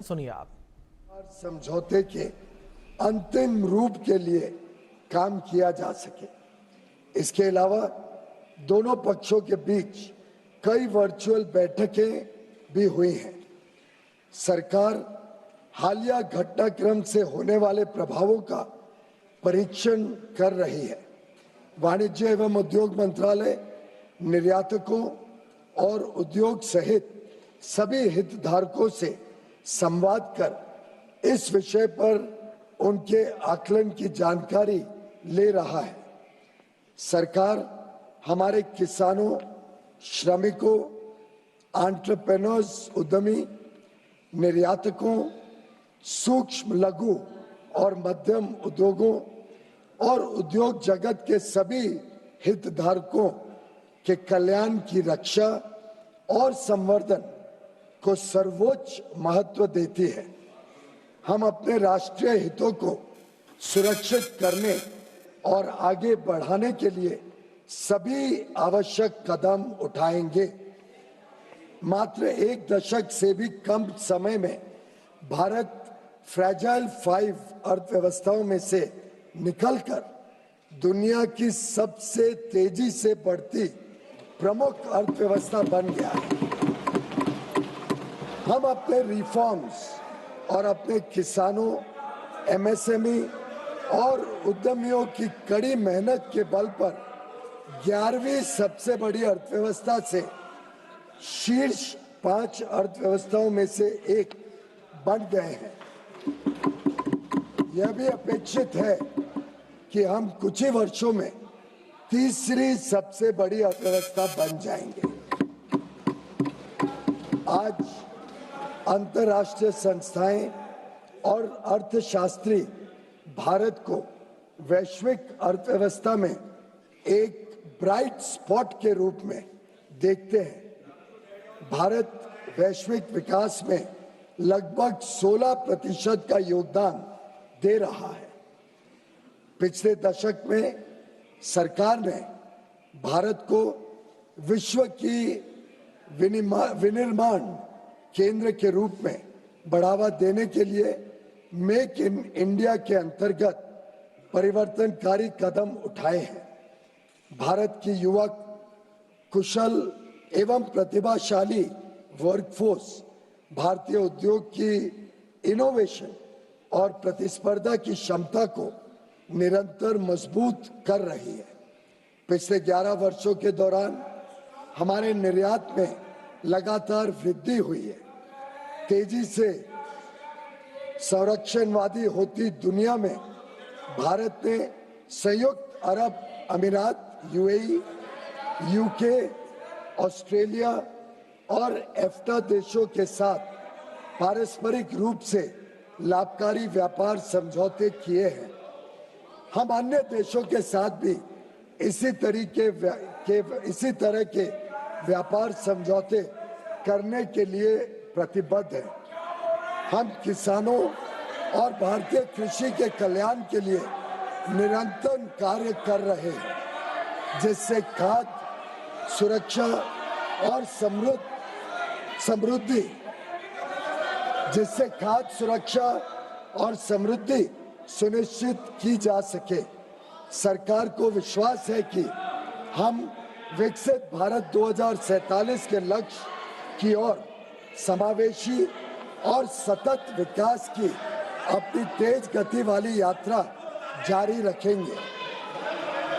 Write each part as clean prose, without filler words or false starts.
सुनिए आप। समझौते के अंतिम रूप के लिए काम किया जा सके। इसके अलावा दोनों पक्षों के बीच कई वर्चुअल बैठकें भी हुई हैं। सरकार हालिया घटनाक्रम से होने वाले प्रभावों का परीक्षण कर रही है। वाणिज्य एवं उद्योग मंत्रालय निर्यातकों और उद्योग सहित सभी हितधारकों से संवाद कर इस विषय पर उनके आकलन की जानकारी ले रहा है। सरकार हमारे किसानों, श्रमिकों, एंटरप्रेन्योर्स, उद्यमी, निर्यातकों, सूक्ष्म लघु और मध्यम उद्योगों और उद्योग जगत के सभी हितधारकों के कल्याण की रक्षा और संवर्धन को सर्वोच्च महत्व देती है। हम अपने राष्ट्रीय हितों को सुरक्षित करने और आगे बढ़ाने के लिए सभी आवश्यक कदम उठाएंगे। मात्र एक दशक से भी कम समय में भारत फ्रैजाइल 5 अर्थव्यवस्थाओं में से निकलकर दुनिया की सबसे तेजी से बढ़ती प्रमुख अर्थव्यवस्था बन गया है। हम अपने रिफॉर्म्स और अपने किसानों, एमएसएमई और उद्यमियों की कड़ी मेहनत के बल पर 11वीं सबसे बड़ी अर्थव्यवस्था से शीर्ष 5 अर्थव्यवस्थाओं में से एक बन गए हैं। यह भी अपेक्षित है कि हम कुछ ही वर्षों में तीसरी सबसे बड़ी अर्थव्यवस्था बन जाएंगे। आज अंतर्राष्ट्रीय संस्थाएं और अर्थशास्त्री भारत को वैश्विक अर्थव्यवस्था में एक ब्राइट स्पॉट के रूप में देखते हैं। भारत वैश्विक विकास में लगभग 16% का योगदान दे रहा है। पिछले दशक में सरकार ने भारत को विश्व की विनिर्माण केंद्र के रूप में बढ़ावा देने के लिए मेक इन इंडिया के अंतर्गत परिवर्तनकारी कदम उठाए हैं। भारत की युवक, कुशल एवं प्रतिभाशाली वर्कफोर्स भारतीय उद्योग की इनोवेशन और प्रतिस्पर्धा की क्षमता को निरंतर मजबूत कर रही है। पिछले 11 वर्षों के दौरान हमारे निर्यात में लगातार वृद्धि हुई है। तेजी से संरक्षणवादी होती दुनिया में भारत ने संयुक्त अरब अमीरात, यूएई, यूके, ऑस्ट्रेलिया और एफ्टा देशों के साथ पारस्परिक रूप से लाभकारी व्यापार समझौते किए हैं। हम अन्य देशों के साथ भी इसी तरह के व्यापार समझौते करने के लिए प्रतिबद्ध हैं। हम किसानों और भारतीय कृषि के कल्याण के लिए निरंतर कार्य कर रहे हैं, जिससे खाद्य सुरक्षा और समृद्धि सुनिश्चित की जा सके। सरकार को विश्वास है कि हम विकसित भारत 2047 के लक्ष्य की ओर समावेशी और सतत विकास की अपनी तेज गति वाली यात्रा जारी रखेंगे।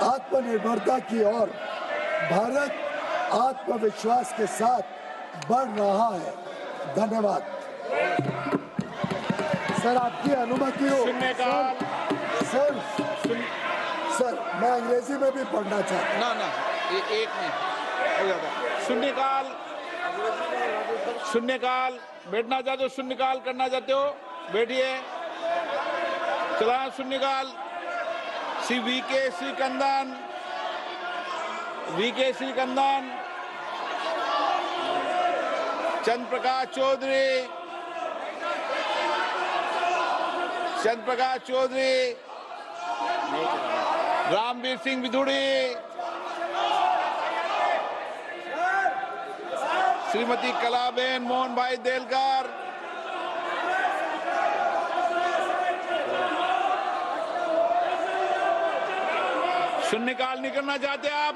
आत्मनिर्भरता की ओर भारत आत्मविश्वास के साथ बढ़ रहा है। धन्यवाद। सर, आपकी अनुमति हो? सर, मैं अंग्रेजी में भी पढ़ना चाहता हूँ। ना, एक में हो जाता। शून्यकाल बैठना चाहते हो, शून्यकाल करना चाहते हो, बैठिए। चला शून्यकाल। श्री वीके श्रीकंदन, चंद्र प्रकाश चौधरी, रामवीर सिंह विधुड़ी, श्रीमती कलाबेन मोहन भाई देलकर, शून्यकाल नहीं करना चाहते आप?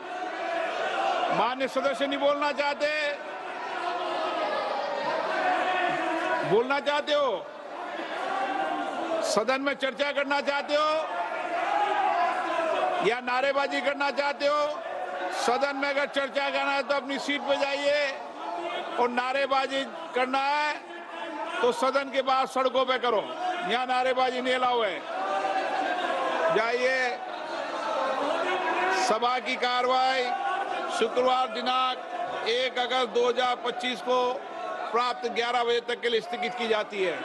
मान्य सदस्य नहीं बोलना चाहते? बोलना चाहते हो? सदन में चर्चा करना चाहते हो या नारेबाजी करना चाहते हो? सदन में अगर चर्चा करना है तो अपनी सीट पे जाइए, और नारेबाजी करना है तो सदन के बाहर सड़कों पे करो। यहाँ नारेबाजी नहीं अलाउ है। जाइए। सभा की कार्रवाई शुक्रवार दिनांक 1 अगस्त 2025 को प्राप्त 11 बजे तक के लिए स्थगित की जाती है।